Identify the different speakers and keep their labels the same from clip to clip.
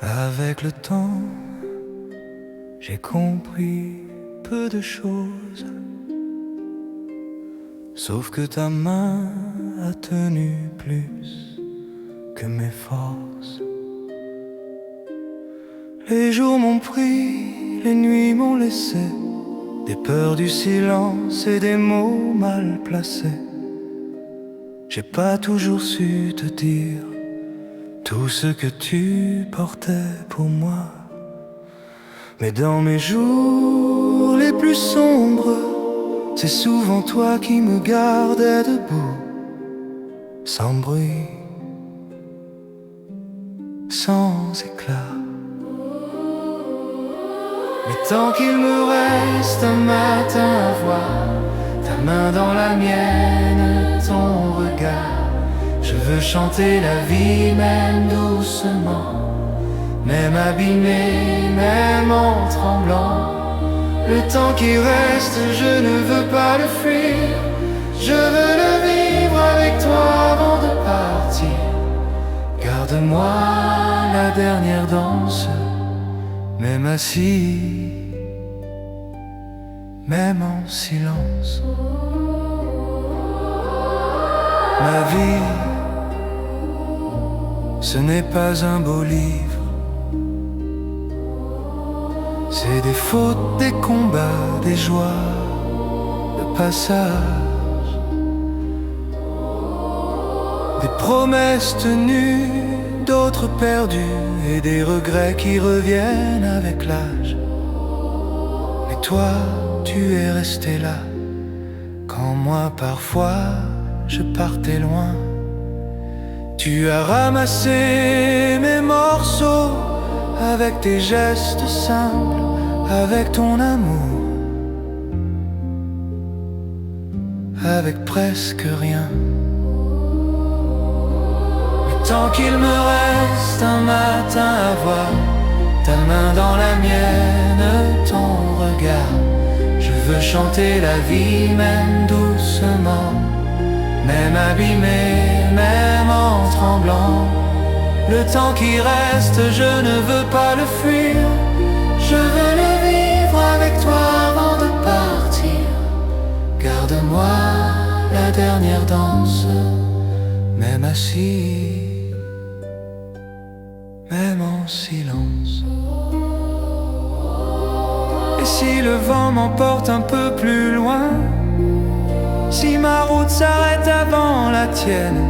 Speaker 1: Avec le temps, j'ai compris peu de choses, sauf que ta main a tenu plus que mes forces. Les jours m'ont pris, les nuits m'ont laissé, des peurs du silence et des mots mal placés. J'ai pas toujours su te dire tout ce que tu portais pour moi. Mais dans mes jours les plus sombres, c'est souvent toi qui me gardais debout, sans bruit, sans éclat. Mais tant qu'il me reste un matin à voir ta main dans la mienne, ton regard, je veux chanter la vie même doucement, même abîmé, même en tremblant. Le temps qui reste, je ne veux pas le fuir, je veux le vivre avec toi avant de partir. Garde-moi la dernière danse, même assis, même en silence. Ma vie, ce n'est pas un beau livre, c'est des fautes, des combats, des joies de passage, des promesses tenues, d'autres perdues, et des regrets qui reviennent avec l'âge. Mais toi, tu es resté là, quand moi parfois je partais loin. Tu as ramassé mes morceaux avec tes gestes simples, avec ton amour, avec presque rien. Mais tant qu'il me reste un matin à voir ta main dans la mienne, ton regard, je veux chanter la vie même doucement, même abîmé, même en tremblant. Le temps qui reste, je ne veux pas le fuir, je veux le vivre avec toi avant de partir. Garde-moi la dernière danse, même assis, même en silence. Et si le vent m'emporte un peu plus loin, si ma route s'arrête avant la tienne,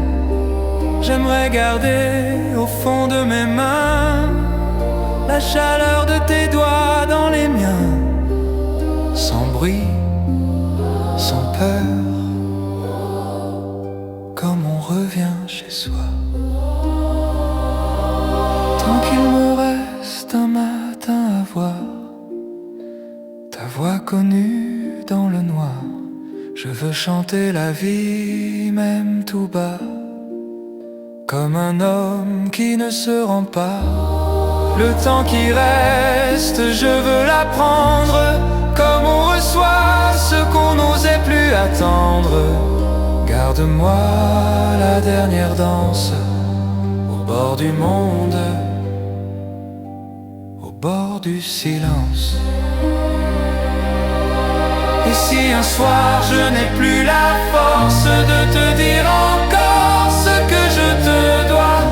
Speaker 1: j'aimerais garder au fond de mes mains la chaleur de tes doigts dans les miens, sans bruit, sans peur, comme on revient chez soi. Tant qu'il me reste un matin à voir ta voix connue dans le noir, je veux chanter la vie même tout bas, comme un homme qui ne se rend pas. Le temps qui reste, je veux l'apprendre, comme on reçoit ce qu'on n'osait plus attendre. Garde-moi la dernière danse, au bord du monde, au bord du silence. Et si un soir je n'ai plus la force de te dire encore ce que je te dois,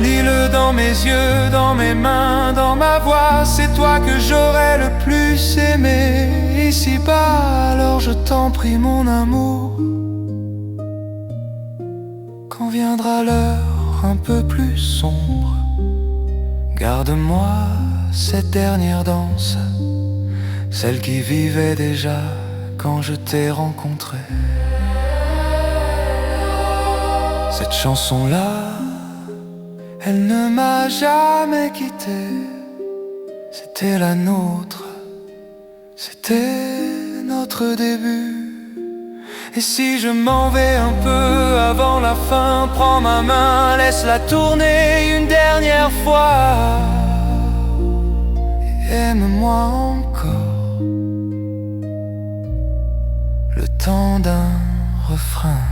Speaker 1: lis-le dans mes yeux, dans mes mains, dans ma voix. C'est toi que j'aurais le plus aimé ici-bas. Alors je t'en prie mon amour, quand viendra l'heure un peu plus sombre, garde-moi cette dernière danse, celle qui vivait déjà quand je t'ai rencontré. Cette chanson-là, elle ne m'a jamais quitté. C'était la nôtre, c'était notre début. Et si je m'en vais un peu avant la fin, prends ma main, laisse-la tourner une dernière fois, et aime-moi encore, le temps d'un refrain.